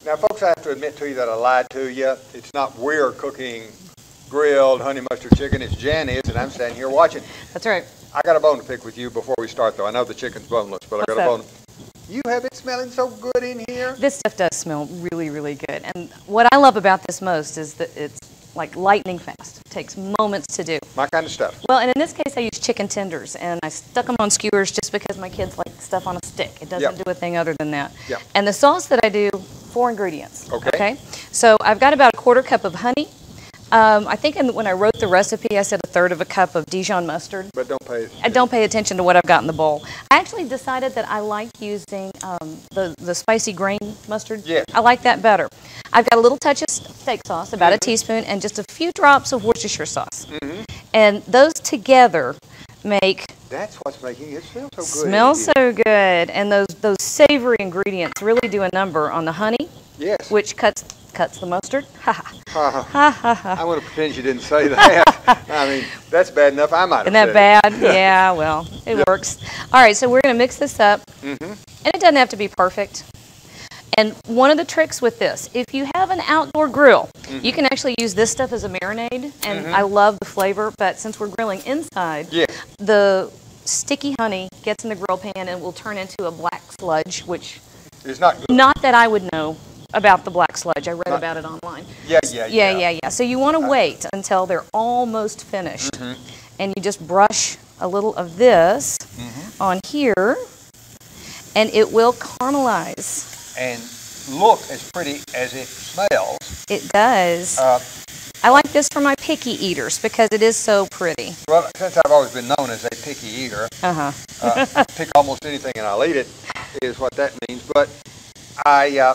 Now, folks, I have to admit to you that I lied to you. It's not we're cooking grilled honey mustard chicken. It's Jan is, and I'm standing here watching. That's right. I got a bone to pick with you before we start, though. I know the chicken's boneless, but I got a bone. You have it smelling so good in here. This stuff does smell really, really good. And what I love about this most is that it's like lightning fast. It takes moments to do. My kind of stuff. Well, and in this case, I use chicken tenders, and I stuck them on skewers just because my kids like stuff on a stick. It doesn't do a thing other than that. Yep. And the sauce that I do, 4 ingredients. Okay. So I've got about a 1/4 cup of honey. I think when I wrote the recipe, I said 1/3 cup of Dijon mustard. But don't pay attention. I don't pay attention to what I've got in the bowl. I actually decided that I like using the spicy grain mustard. Yes. I like that better. I've got a little touch of steak sauce, about a teaspoon, and just a few drops of Worcestershire sauce. And those together make... That's what's making it smell so good. Smells so good. And those savory ingredients really do a number on the honey. Yes. Which cuts the mustard. Ha ha. I'm going to pretend you didn't say that. I mean, that's bad enough. I might have Isn't that bad? Yeah, well, it works. All right, so we're going to mix this up. And it doesn't have to be perfect. And one of the tricks with this, if you have an outdoor grill, you can actually use this stuff as a marinade. And I love the flavor, but since we're grilling inside, the sticky honey gets in the grill pan and will turn into a black sludge, which is not good. Not that I would know about the black sludge. I read about it online. Yeah. So you want to wait until they're almost finished. And you just brush a little of this on here, and it will caramelize. And look as pretty as it smells. It does. I like this for my picky eaters because it is so pretty. Well, since I've always been known as a picky eater, pick almost anything and I'll eat it, is what that means. But I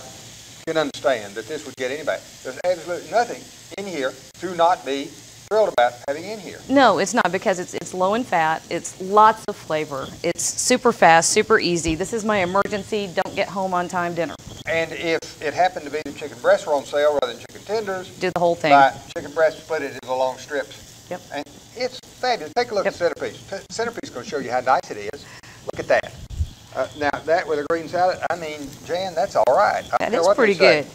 can understand that this would get anybody. There's absolutely nothing in here to not be thrilled about having in here. No, it's not, because it's low in fat. It's lots of flavor. It's super fast, super easy. This is my emergency, don't get home on time dinner. And if it happened to be the chicken breasts were on sale rather than chicken tenders, do the whole thing. Buy chicken breast, split it into long strips. Yep. And it's fabulous. Take a look at the centerpiece. The centerpiece is going to show you how nice it is. Look at that. Now, that with a green salad, I mean, Jan, that's all right. That is pretty good.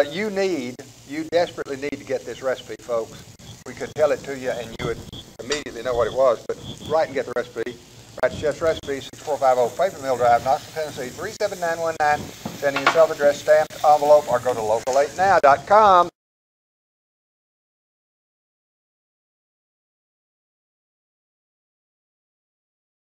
You desperately need to get this recipe, folks. We could tell it to you and you would immediately know what it was, but write and get the recipe. Write Chef's Recipe, 6450 Paper Mill Drive, Knoxville, Tennessee, 37919. Send in your self-addressed stamped envelope or go to local8now.com.